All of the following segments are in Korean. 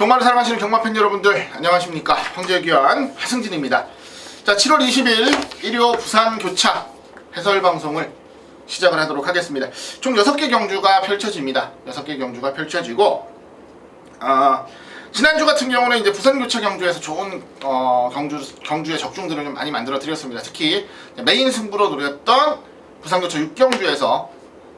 경마를 사랑하시는 경마팬 여러분들 안녕하십니까. 황제귀환 하승진입니다. 자, 7월 20일 일요 부산 교차 해설 방송을 시작을 하도록 하겠습니다. 총 6개 경주가 펼쳐집니다. 6개 경주가 펼쳐지고 지난주 같은 경우는 이제 부산 교차 경주에서 좋은 경주의 적중들을 좀 많이 만들어 드렸습니다. 특히 메인 승부로 노렸던 부산 교차 6경주에서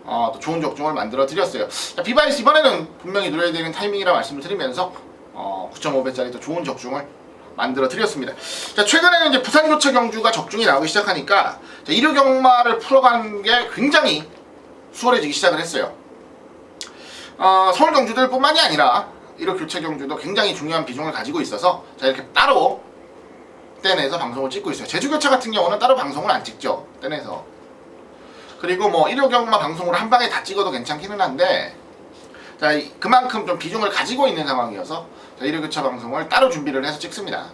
또 좋은 적중을 만들어 드렸어요. 비바이스 이번에는 분명히 노려야 되는 타이밍이라 말씀을 드리면서 9.5배짜리 또 좋은 적중을 만들어 드렸습니다. 자, 최근에는 이제 부산 교차 경주가 적중이 나오기 시작하니까 일요 경마를 풀어가는 게 굉장히 수월해지기 시작을 했어요. 서울 경주들 뿐만이 아니라 일요 교차 경주도 굉장히 중요한 비중을 가지고 있어서 자, 이렇게 따로 떼내서 방송을 찍고 있어요. 제주 교차 같은 경우는 따로 방송을 안 찍죠. 떼내서. 그리고 뭐 일요 경마 방송으로 한 방에 다 찍어도 괜찮기는 한데 자, 그만큼 좀 비중을 가지고 있는 상황이어서 자, 일요 교차 방송을 따로 준비를 해서 찍습니다.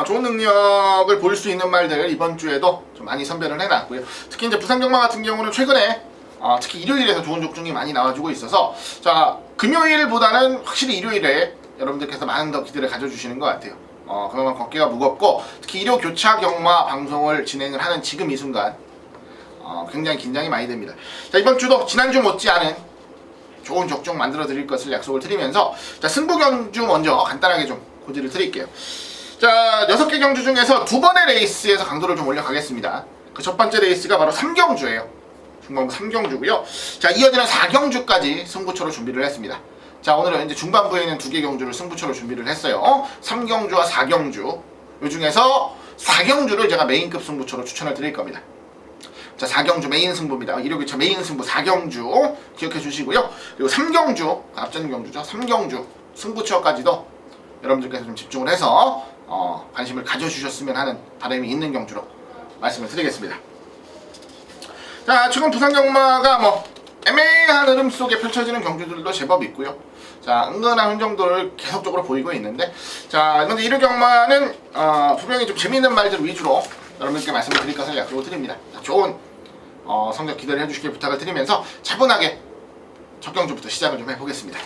좋은 능력을 보일 수 있는 말들 이번 주에도 좀 많이 선별을 해놨고요. 특히 이제 부산 경마 같은 경우는 최근에 특히 일요일에서 좋은 적중이 많이 나와주고 있어서 자, 금요일보다는 확실히 일요일에 여러분들께서 많은 더 기대를 가져주시는 것 같아요. 그만큼 어깨가 무겁고 특히 일요 교차 경마 방송을 진행을 하는 지금 이 순간 굉장히 긴장이 많이 됩니다. 자, 이번 주도 지난주 못지않은 좋은 적중 만들어 드릴 것을 약속을 드리면서 자, 승부 경주 먼저 간단하게 좀 고지를 드릴게요. 자, 6개 경주 중에서 2번의 레이스에서 강도를 좀 올려가겠습니다. 그 첫 번째 레이스가 바로 3경주예요. 중반부 3경주고요. 자, 이어지는 4경주까지 승부처로 준비를 했습니다. 자, 오늘은 이제 중반부에 있는 2개 경주를 승부처로 준비를 했어요. 3경주와 4경주. 요 중에서 4경주를 제가 메인급 승부처로 추천을 드릴 겁니다. 자, 4경주 메인 승부입니다. 일요교차 메인 승부 4경주 기억해 주시고요. 그리고 3경주, 앞전 경주죠. 3경주 승부처까지도 여러분들께서 좀 집중을 해서 관심을 가져주셨으면 하는 바람이 있는 경주로 말씀을 드리겠습니다. 자, 최근 부산 경마가 뭐 애매한 흐름 속에 펼쳐지는 경주들도 제법 있고요. 자, 은근한 흔적들을 계속적으로 보이고 있는데 자, 이번 일요 경마는 분명히 좀 재미있는 말들 위주로 여러분께 말씀을 드릴 것을 약속을 드립니다. 자, 좋은 성적 기대를 해주시길 부탁을 드리면서 차분하게 첫 경주부터 시작을 좀 해보겠습니다.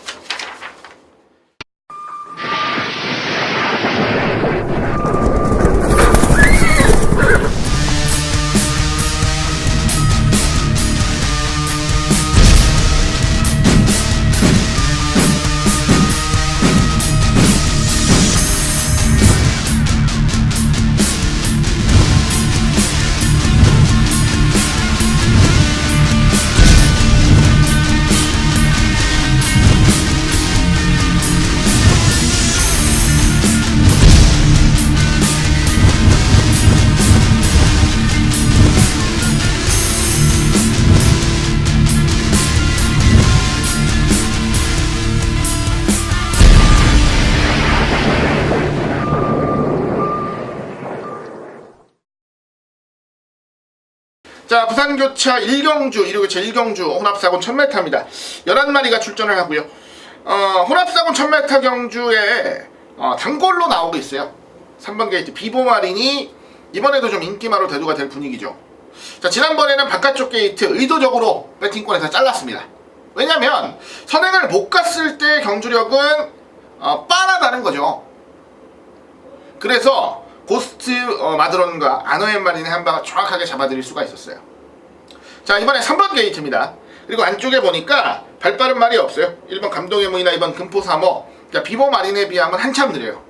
자, 부산교차 1경주, 일요교차 1경주 혼합사곤 1000m입니다. 11마리가 출전을 하고요. 혼합사곤 1000m 경주에 단골로 나오고 있어요. 3번 게이트 비보마린이 이번에도 좀 인기마로 대두가 될 분위기죠. 자, 지난번에는 바깥쪽 게이트 의도적으로 배팅권에서 잘랐습니다. 왜냐면 선행을 못 갔을 때 경주력은 빤하다는 거죠. 그래서 고스트 마드론과 아노엠 마린의 한 방을 정확하게 잡아드릴 수가 있었어요. 자, 이번에 3번 게이트입니다. 그리고 안쪽에 보니까 발빠른 말이 없어요. 1번 감동의 무이나 2번 금포 3호. 자, 비보 마린에 비하면 한참 느려요.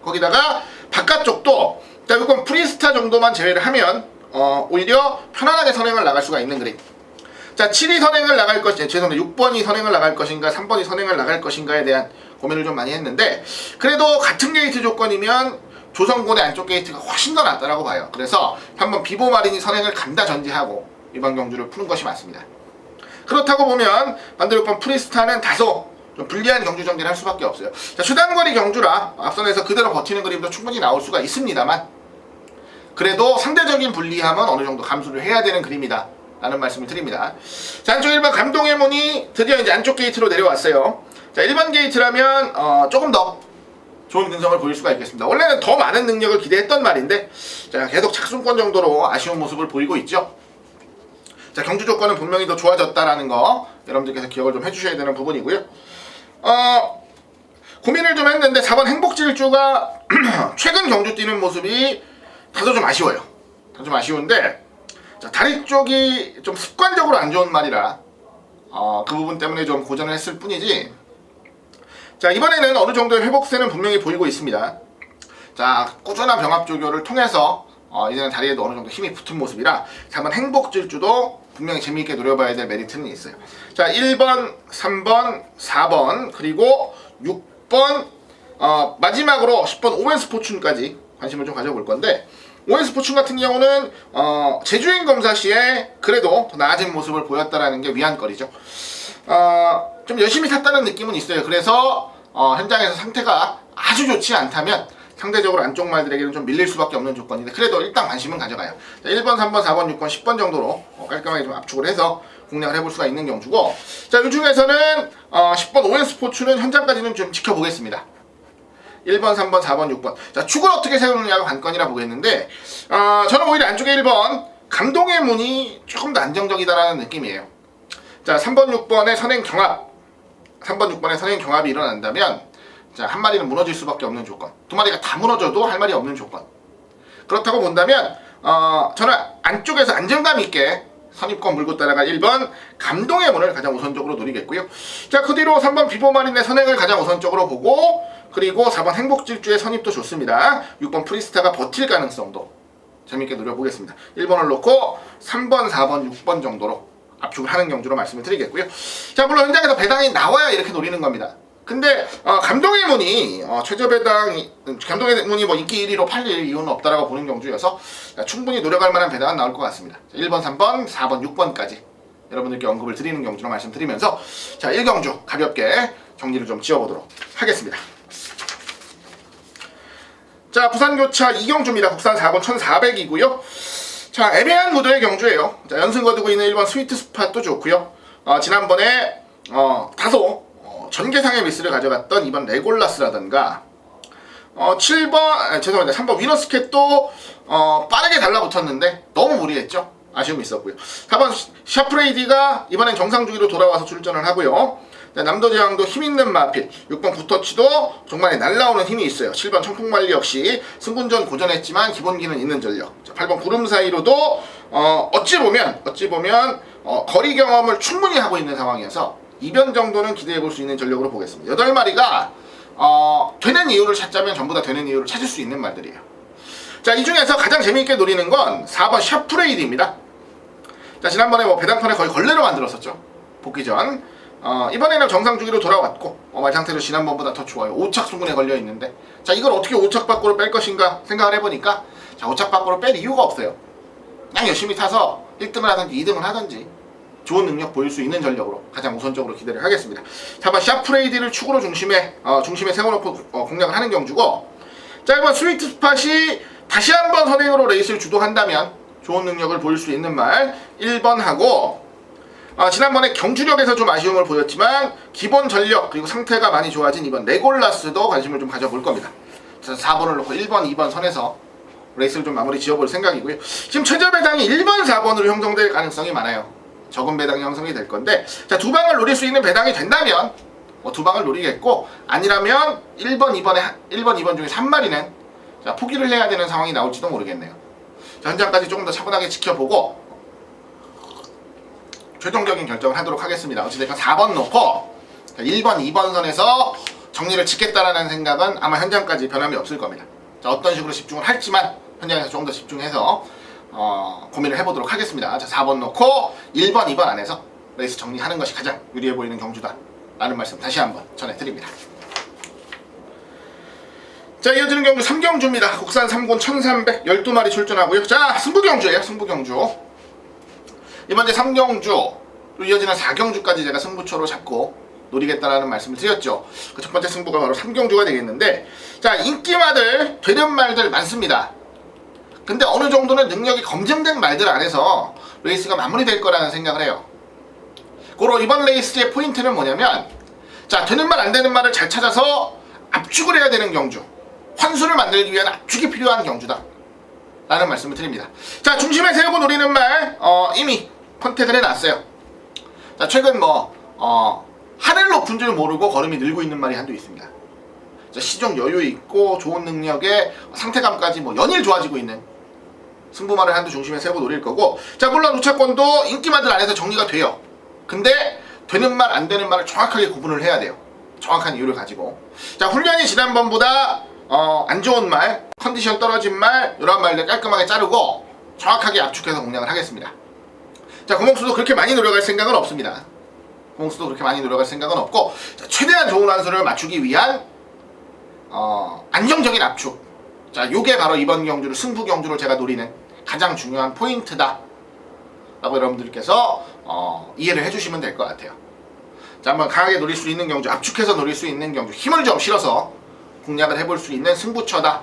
거기다가 바깥쪽도 자, 이건 프리스타 정도만 제외를 하면 오히려 편안하게 선행을 나갈 수가 있는 그림. 자, 7이 선행을 나갈 것인가, 죄송합니다. 6번이 선행을 나갈 것인가, 3번이 선행을 나갈 것인가에 대한 고민을 좀 많이 했는데 그래도 같은 게이트 조건이면 조성군의 안쪽 게이트가 훨씬 더 낫다라고 봐요. 그래서 한번 비보 마린이 선행을 간다 전제하고 이번 경주를 푸는 것이 맞습니다. 그렇다고 보면 반대로 6번 프리스타는 다소 좀 불리한 경주 전개를 할 수밖에 없어요. 자, 최단거리 경주라 앞선에서 그대로 버티는 그림도 충분히 나올 수가 있습니다만 그래도 상대적인 불리함은 어느 정도 감수를 해야 되는 그림이다 라는 말씀을 드립니다. 자, 안쪽 1번 감동의 문이 드디어 이제 안쪽 게이트로 내려왔어요. 자, 1번 게이트라면 조금 더 좋은 근성을 보일 수가 있겠습니다. 원래는 더 많은 능력을 기대했던 말인데 자, 계속 착순권 정도로 아쉬운 모습을 보이고 있죠. 자, 경주 조건은 분명히 더 좋아졌다라는 거 여러분들께서 기억을 좀 해주셔야 되는 부분이고요. 고민을 좀 했는데 4번 행복질주가 최근 경주 뛰는 모습이 다소 좀 아쉬워요. 다소 좀 아쉬운데 자, 다리 쪽이 좀 습관적으로 안 좋은 말이라 그 부분 때문에 좀 고전을 했을 뿐이지. 자, 이번에는 어느 정도의 회복세는 분명히 보이고 있습니다. 자, 꾸준한 병합 조교를 통해서 이제는 다리에도 어느 정도 힘이 붙은 모습이라 4번 행복질주도 분명히 재미있게 노려봐야 될 메리트는 있어요. 자, 1번, 3번, 4번 그리고 6번 마지막으로 10번 오웬스포춘까지 관심을 좀 가져볼 건데, 오웬스포춘 같은 경우는 제주행 검사 시에 그래도 더 나아진 모습을 보였다라는 게 위안거리죠. 좀 열심히 탔다는 느낌은 있어요. 그래서 현장에서 상태가 아주 좋지 않다면 상대적으로 안쪽 말들에게는 좀 밀릴 수밖에 없는 조건인데, 그래도 일단 관심은 가져가요. 자, 1번, 3번, 4번, 6번, 10번 정도로 깔끔하게 좀 압축을 해서 공략을 해볼 수가 있는 경주고, 자, 이 중에서는 10번 오웬스포춘은 현장까지는 좀 지켜보겠습니다. 1번, 3번, 4번, 6번. 자, 축을 어떻게 세우느냐가 관건이라 보겠는데, 저는 오히려 안쪽에 1번 감동의 문이 조금 더 안정적이다라는 느낌이에요. 자, 3번, 6번의 선행 경합, 3번, 6번의 선행 경합이 일어난다면, 자, 한 마리는 무너질 수밖에 없는 조건, 두 마리가 다 무너져도 할 말이 없는 조건. 그렇다고 본다면 저는 안쪽에서 안정감 있게 선입권 물고 따라갈 1번 감동의 문을 가장 우선적으로 노리겠고요. 자, 그 뒤로 3번 비보마린의 선행을 가장 우선적으로 보고, 그리고 4번 행복질주의 선입도 좋습니다. 6번 프리스타가 버틸 가능성도 재밌게 노려보겠습니다. 1번을 놓고 3번, 4번, 6번 정도로 압축을 하는 경주로 말씀을 드리겠고요. 자, 물론 현장에서 배당이 나와야 이렇게 노리는 겁니다. 근데 감동의 문이 최저 배당이, 감동의 문이 뭐 인기 1위로 팔릴 이유는 없다라고 보는 경주여서 충분히 노력할 만한 배당은 나올 것 같습니다. 1번, 3번, 4번, 6번까지 여러분들께 언급을 드리는 경주로 말씀드리면서, 자, 1경주 가볍게 정리를 좀 지어보도록 하겠습니다. 자, 부산교차 2경주입니다. 국산 4번 1400이고요. 자, 애매한 무드의 경주예요. 자, 연승 거두고 있는 1번 스위트 스팟도 좋고요. 지난번에 다소 전개상의 미스를 가져갔던 2번 레골라스라든가 3번 위너스캣도 빠르게 달라붙었는데 너무 무리했죠. 아쉬움이 있었고요. 4번 샤프레이디가 이번엔 정상주기로 돌아와서 출전을 하고요. 남도제왕도 힘있는 마필, 6번 굿터치도 정말 날라오는 힘이 있어요. 7번 청풍말리 역시 승군전 고전했지만 기본기는 있는 전력. 8번 구름 사이로도 어찌 보면 거리 경험을 충분히 하고 있는 상황이어서 2변 정도는 기대해볼 수 있는 전력으로 보겠습니다. 8마리가 되는 이유를 찾자면 전부 다 되는 이유를 찾을 수 있는 말들이에요. 자, 이 중에서 가장 재미있게 노리는 건 4번 샤프레이드입니다. 자, 지난번에 배당판에 거의 걸레로 만들었었죠. 복귀 전. 이번에는 정상주기로 돌아왔고 말 상태도 지난번보다 더 좋아요. 5착 수군에 걸려있는데, 자, 이걸 어떻게 5착 밖으로 뺄 것인가 생각을 해보니까, 자, 5착 밖으로 뺄 이유가 없어요. 그냥 열심히 타서 1등을 하든지 2등을 하든지 좋은 능력 보일 수 있는 전력으로 가장 우선적으로 기대를 하겠습니다. 4번 샤프레이디를 축으로 중심에 세워놓고 공략을 하는 경주고, 자, 1번 스위트 스팟이 다시 한번 선행으로 레이스를 주도한다면 좋은 능력을 보일 수 있는 말 1번 하고, 지난번에 경주력에서 좀 아쉬움을 보였지만 기본 전력 그리고 상태가 많이 좋아진 이번 레골라스도 관심을 좀 가져볼 겁니다. 그래서 4번을 놓고 1번, 2번 선에서 레이스를 좀 마무리 지어볼 생각이고요. 지금 최저 배당이 1번, 4번으로 형성될 가능성이 많아요. 적은 배당이 형성이 될 건데, 자, 두 방을 노릴 수 있는 배당이 된다면 두 방을 노리겠고, 아니라면 1번, 2번 중에 3마리는 자, 포기를 해야 되는 상황이 나올지도 모르겠네요. 자, 현장까지 조금 더 차분하게 지켜보고 최종적인 결정을 하도록 하겠습니다. 어찌됐건 4번 놓고 1번, 2번 선에서 정리를 짓겠다라는 생각은 아마 현장까지 변함이 없을 겁니다. 자, 어떤 식으로 집중을 할지만 현장에서 조금 더 집중해서 고민을 해보도록 하겠습니다. 자, 4번 놓고 1번, 2번 안에서 레이스 정리하는 것이 가장 유리해 보이는 경주다 라는 말씀 다시 한번 전해드립니다. 자, 이어지는 경주 3경주입니다. 국산 3군 1300 12마리 출전하고요. 자, 승부경주예요. 승부경주. 이번 제 3경주 또 이어지는 4경주까지 제가 승부처로 잡고 노리겠다라는 말씀을 드렸죠. 그 첫 번째 승부가 바로 3경주가 되겠는데, 자, 인기마들 되는 말들 많습니다. 근데 어느 정도는 능력이 검증된 말들 안에서 레이스가 마무리될 거라는 생각을 해요. 고로 이번 레이스의 포인트는 뭐냐면, 자, 되는 말 안 되는 말을 잘 찾아서 압축을 해야 되는 경주, 환수를 만들기 위한 압축이 필요한 경주다 라는 말씀을 드립니다. 자, 중심에 세우고 노리는 말 이미 컨택을 해놨어요. 자, 최근 하늘 높은 줄 모르고 걸음이 늘고 있는 말이 한두 있습니다. 시종 여유 있고 좋은 능력에 상태감까지 뭐 연일 좋아지고 있는 승부말을 한두 중심에 세고 노릴 거고, 자 물론 우차권도 인기말들 안에서 정리가 돼요. 근데 되는 말 안 되는 말을 정확하게 구분을 해야 돼요. 정확한 이유를 가지고. 자 훈련이 지난번보다 안 좋은 말, 컨디션 떨어진 말, 이런 말들 깔끔하게 자르고 정확하게 압축해서 공략을 하겠습니다. 자 공홍수도 그렇게 많이 노력할 생각은 없습니다. 공홍수도 그렇게 많이 노력할 생각은 없고, 자, 최대한 좋은 환수를 맞추기 위한 안정적인 압축. 자 요게 바로 이번 경주를 승부 경주로 제가 노리는 가장 중요한 포인트다 라고 여러분들께서 이해를 해주시면 될 것 같아요. 자 한번 강하게 노릴 수 있는 경주, 압축해서 노릴 수 있는 경주, 힘을 좀 실어서 공략을 해볼 수 있는 승부처다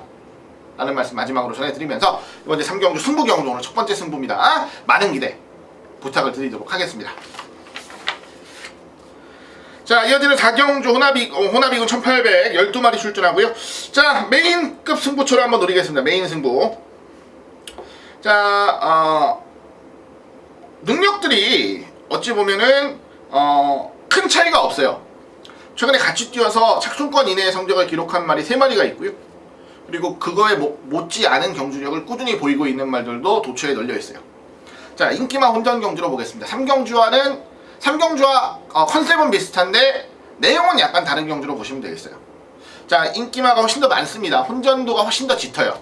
라는 말씀 마지막으로 전해드리면서, 이번 이제 3경주 승부 경주, 오늘 첫 번째 승부입니다. 많은 기대 부탁을 드리도록 하겠습니다. 자 이어지는 4경주 호나비군 1800 12마리 출전하고요. 자 메인급 승부처로 한번 노리겠습니다. 메인 승부. 자 능력들이 어찌 보면은 큰 차이가 없어요. 최근에 같이 뛰어서 착순권 이내의 성적을 기록한 말이 3마리가 있고요. 그리고 그거에 못지 않은 경주력을 꾸준히 보이고 있는 말들도 도처에 널려 있어요. 자 인기만 혼전 경주로 보겠습니다. 3경주와 컨셉은 비슷한데 내용은 약간 다른 경주로 보시면 되겠어요. 자 인기마가 훨씬 더 많습니다. 혼전도가 훨씬 더 짙어요.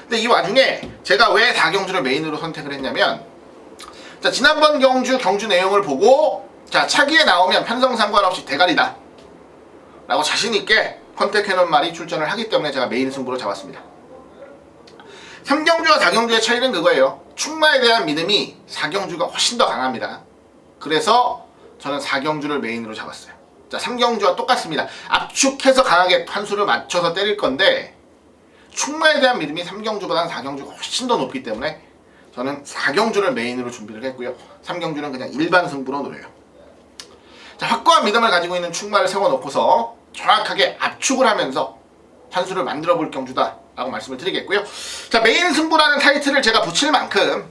근데 이 와중에 제가 왜 4경주를 메인으로 선택을 했냐면, 자 지난번 경주 내용을 보고 자 차기에 나오면 편성 상관없이 대가리다 라고 자신있게 컨택해놓은 말이 출전을 하기 때문에 제가 메인 승부로 잡았습니다. 3경주와 4경주의 차이는 그거예요. 충마에 대한 믿음이 4경주가 훨씬 더 강합니다. 그래서 저는 4경주를 메인으로 잡았어요. 자 3경주와 똑같습니다. 압축해서 강하게 판수를 맞춰서 때릴 건데, 충마에 대한 믿음이 3경주보다는 4경주가 훨씬 더 높기 때문에 저는 4경주를 메인으로 준비를 했고요. 3경주는 그냥 일반 승부로 노려요. 자 확고한 믿음을 가지고 있는 충마를 세워놓고서 정확하게 압축을 하면서 판수를 만들어 볼 경주다 라고 말씀을 드리겠고요. 자 메인 승부라는 타이틀을 제가 붙일 만큼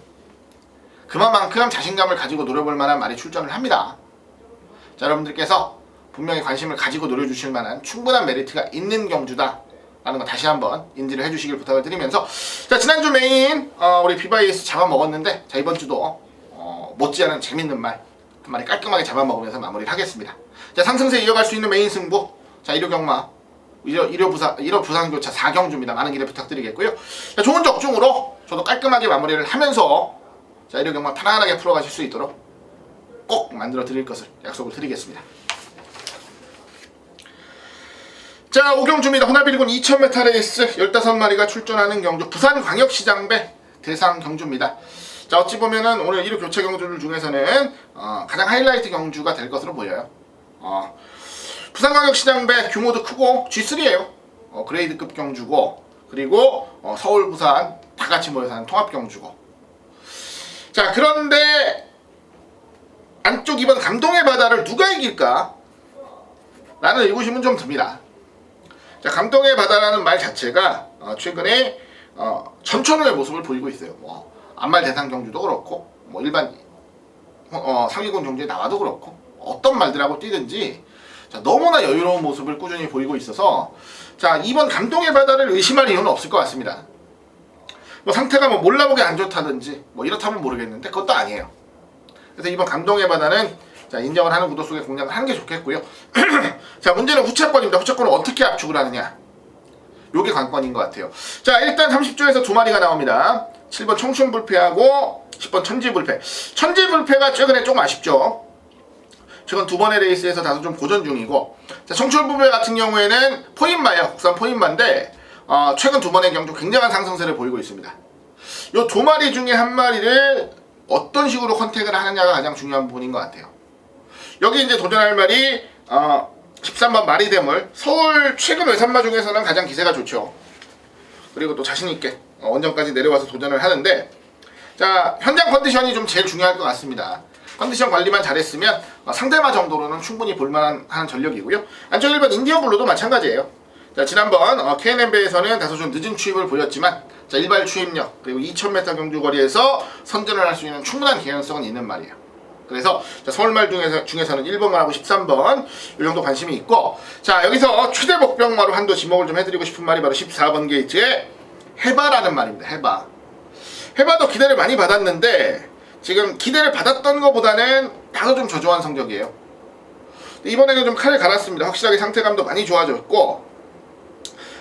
그만큼 자신감을 가지고 노려볼 만한 말이 출전을 합니다. 자 여러분들께서 분명히 관심을 가지고 노려주실 만한 충분한 메리트가 있는 경주다 라는 거 다시 한번 인지를 해주시길 부탁을 드리면서, 자 지난주 메인 우리 비바이스 잡아먹었는데, 자 이번주도 못지않은 재밌는 말 한 마리 깔끔하게 잡아먹으면서 마무리를 하겠습니다. 자 상승세 이어갈 수 있는 메인 승부, 자 1호 경마 1호 부산교차 4경주입니다. 많은 기대 부탁드리겠고요. 자, 좋은 적중으로 저도 깔끔하게 마무리를 하면서 자 1호 경마 편안하게 풀어가실 수 있도록 꼭 만들어 드릴 것을 약속을 드리겠습니다. 자 5경주입니다. 호나비군 2000m 레이스 15마리가 출전하는 경주, 부산광역시장배 대상 경주입니다. 자 어찌 보면은 오늘 1호 교체 경주들 중에서는 가장 하이라이트 경주가 될 것으로 보여요. 부산광역시장배 규모도 크고 G3예요. 그레이드급 경주고, 그리고 서울 부산 다 같이 모여서 하는 통합 경주고. 자 그런데 안쪽 이번 감동의 바다를 누가 이길까 라는 의구심은 좀 듭니다. 자 감동의 바다라는 말 자체가 최근에 전천후의 모습을 보이고 있어요. 안말 대상 경주도 그렇고, 일반 상위군 경주에 나와도 그렇고, 어떤 말들하고 뛰든지 자, 너무나 여유로운 모습을 꾸준히 보이고 있어서, 자 이번 감동의 바다를 의심할 이유는 없을 것 같습니다. 상태가 몰라보게 안 좋다든지 이렇다면 모르겠는데 그것도 아니에요. 그래서 이번 감동의 바다는 자 인정을 하는 구도 속에 공략을 하는 게 좋겠고요. 자 문제는 후차권입니다. 후차권을 어떻게 압축을 하느냐, 요게 관건인 것 같아요. 자 일단 30조에서 2마리가 나옵니다. 7번 청춘불패하고 10번 천지불패. 천지불패가 최근에 조금 아쉽죠. 최근 2번의 레이스에서 다소 좀 고전 중이고, 자 청춘불패 같은 경우에는 포인마예요. 국산 포인마인데 최근 2번의 경주 굉장한 상승세를 보이고 있습니다. 요 2마리 중에 한 마리를 어떤 식으로 컨택을 하느냐가 가장 중요한 부분인 것 같아요. 여기 이제 도전할 말이 13번 마리대물, 서울 최근 외산마 중에서는 가장 기세가 좋죠. 그리고 또 자신있게 원정까지 내려와서 도전을 하는데, 자 현장 컨디션이 좀 제일 중요할 것 같습니다. 컨디션 관리만 잘했으면 상대마 정도로는 충분히 볼만한 전력이고요. 안쪽 1번 인디언블루도 마찬가지예요. 자 지난번 KNM배에서는 다소 좀 늦은 추입을 보였지만, 자 일발 추입력 그리고 2000m 경주 거리에서 선전을 할 수 있는 충분한 개연성은 있는 말이에요. 그래서 자, 서울말 중에서는 1번말하고 13번 이 정도 관심이 있고, 자 여기서 최대 복병마로 한도 지목을 좀 해드리고 싶은 말이 바로 14번 게이트의 해바라는 말입니다. 해바도 기대를 많이 받았는데 지금 기대를 받았던 것보다는 다소 좀 저조한 성적이에요. 이번에는 좀 칼을 갈았습니다. 확실하게 상태감도 많이 좋아졌고,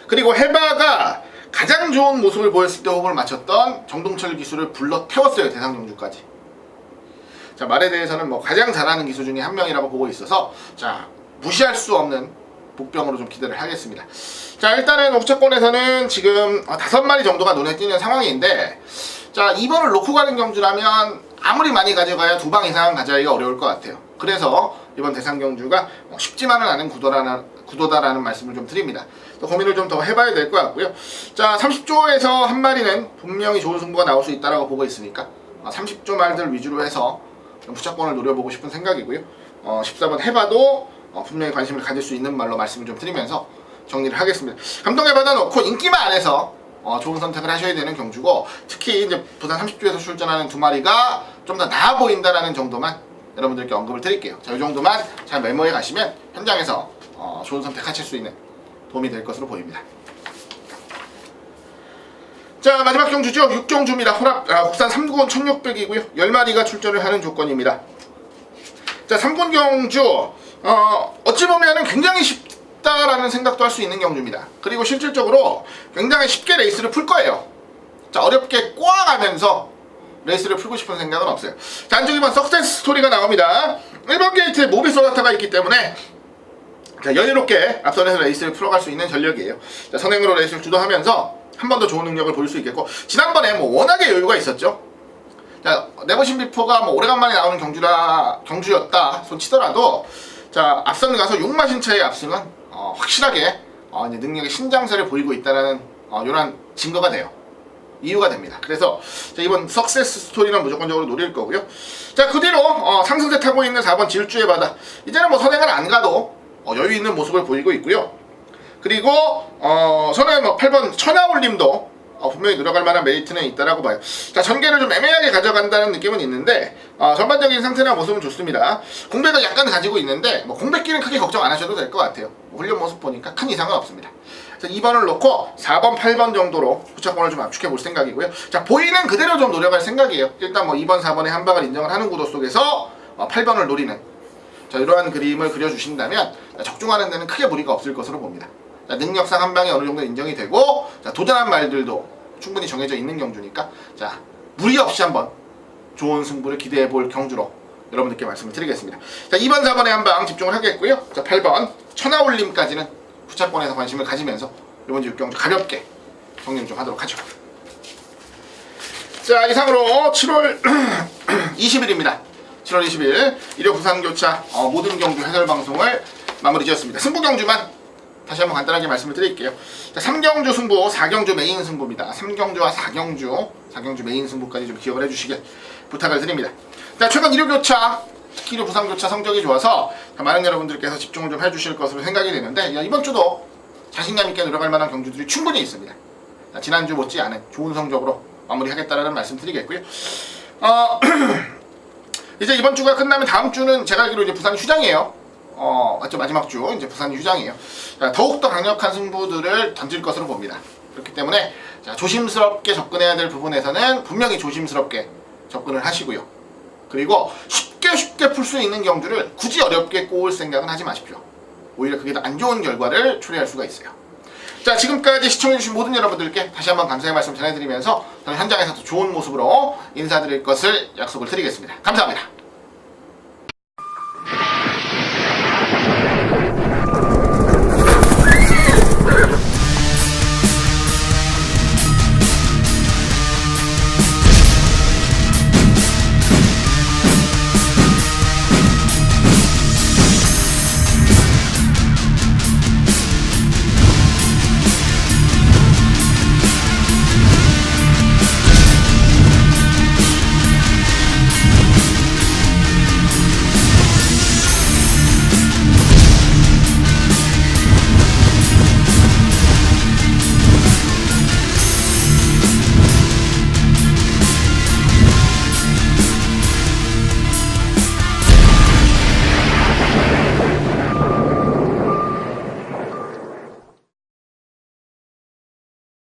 그리고 해바가 가장 좋은 모습을 보였을 때 호흡을 맞췄던 정동철 기수를 불러 태웠어요. 대상 경주까지. 자, 말에 대해서는 뭐 가장 잘하는 기수 중에 한 명이라고 보고 있어서 자 무시할 수 없는 복병으로 좀 기대를 하겠습니다. 자, 일단은 옥차권에서는 지금 5마리 정도가 눈에 띄는 상황인데, 자 2번을 놓고 가는 경주라면 아무리 많이 가져가야 2방 이상 가져가기가 어려울 것 같아요. 그래서 이번 대상 경주가 쉽지만은 않은 구도다라는 말씀을 좀 드립니다. 또 고민을 좀 더 해봐야 될 것 같고요. 자 30조에서 한 마리는 분명히 좋은 승부가 나올 수 있다라고 보고 있으니까 30조 말들 위주로 해서 좀 부착권을 노려보고 싶은 생각이고요. 14번 해봐도 분명히 관심을 가질 수 있는 말로 말씀을 좀 드리면서 정리를 하겠습니다. 감동에 받아놓고 인기만 안 해서 좋은 선택을 하셔야 되는 경주고, 특히 이제 부산 30조에서 출전하는 2마리가 좀 더 나아 보인다라는 정도만 여러분들께 언급을 드릴게요. 자, 이 정도만 잘 메모해 가시면 현장에서 좋은 선택하실 수 있는 도움이 될 것으로 보입니다. 자, 마지막 경주죠. 6경주입니다. 국산 3군 1600이고요. 10마리가 출전을 하는 조건입니다. 자, 3군 경주 어찌 보면은 굉장히 쉽다라는 생각도 할 수 있는 경주입니다. 그리고 실질적으로 굉장히 쉽게 레이스를 풀 거예요. 자, 어렵게 꼬아가면서 레이스를 풀고 싶은 생각은 없어요. 자, 안쪽 2번 석세스 스토리가 나옵니다. 1번 게이트에 모비 소나타가 있기 때문에 자, 여유롭게 앞선에서 레이스를 풀어갈 수 있는 전력이에요. 자, 선행으로 레이스를 주도하면서 한 번 더 좋은 능력을 보일 수 있겠고, 지난번에 뭐 워낙에 여유가 있었죠. 자, 네버신 비포가 뭐 오래간만에 나오는 경주였다 손 치더라도, 자 앞선 가서 6마신차의 압승은 확실하게 이제 능력의 신장세를 보이고 있다는 이런 증거가 돼요. 이유가 됩니다. 그래서 자, 이번 석세스 스토리는 무조건적으로 노릴 거고요. 자, 그 뒤로 상승세 타고 있는 4번 질주의 바다, 이제는 뭐 선행을 안 가도 여유 있는 모습을 보이고 있고요. 그리고 저는 뭐 8번 천하올림도 분명히 들어갈 만한 메리트는 있다라고 봐요. 자, 전개를 좀 애매하게 가져간다는 느낌은 있는데 전반적인 상태나 모습은 좋습니다. 공백을 약간 가지고 있는데 뭐 공백기는 크게 걱정 안 하셔도 될 것 같아요. 훈련 모습 보니까 큰 이상은 없습니다. 자, 2번을 놓고 4번, 8번 정도로 부착권을 좀 압축해 볼 생각이고요. 자, 보이는 그대로 좀 노려갈 생각이에요. 일단 뭐 2번, 4번의 한 방을 인정을 하는 구도 속에서 8번을 노리는, 자, 이러한 그림을 그려주신다면 적중하는 데는 크게 무리가 없을 것으로 봅니다. 자, 능력상 한 방이 어느 정도 인정이 되고, 자, 도전한 말들도 충분히 정해져 있는 경주니까 자, 무리 없이 한번 좋은 승부를 기대해 볼 경주로 여러분들께 말씀을 드리겠습니다. 자, 2번, 4번에 한 방 집중을 하겠고요. 자, 8번 천하올림까지는 부착권에서 관심을 가지면서 이번 주 6경주 가볍게 정리를 좀 하도록 하죠. 자, 이상으로 7월 20일입니다. 7월 20일 일요 부산교차 모든 경주 해설 방송을 마무리 지었습니다. 승부 경주만 다시 한번 간단하게 말씀을 드릴게요. 자, 3경주 승부, 4경주 메인 승부입니다. 3경주와 4경주 메인 승부까지 좀 기억을 해주시길 부탁을 드립니다. 자, 최근 일요교차, 특히 일요 부산교차 성적이 좋아서 많은 여러분들께서 집중을 좀 해주실 것으로 생각이 되는데, 이번 주도 자신감 있게 들어갈 만한 경주들이 충분히 있습니다. 자, 지난주 못지않은 좋은 성적으로 마무리하겠다라는 말씀 드리겠고요. 이제 이번 주가 끝나면 다음 주는 제가 알기로 이제 부산이 휴장이에요. 맞죠? 마지막 주 이제 부산이 휴장이에요. 자, 더욱더 강력한 승부들을 던질 것으로 봅니다. 그렇기 때문에 자, 조심스럽게 접근해야 될 부분에서는 분명히 조심스럽게 접근을 하시고요. 그리고 쉽게 풀 수 있는 경주를 굳이 어렵게 꼬을 생각은 하지 마십시오. 오히려 그게 더 안 좋은 결과를 초래할 수가 있어요. 자, 지금까지 시청해주신 모든 여러분들께 다시 한번 감사의 말씀 전해드리면서 저는 현장에서 더 좋은 모습으로 인사드릴 것을 약속을 드리겠습니다. 감사합니다.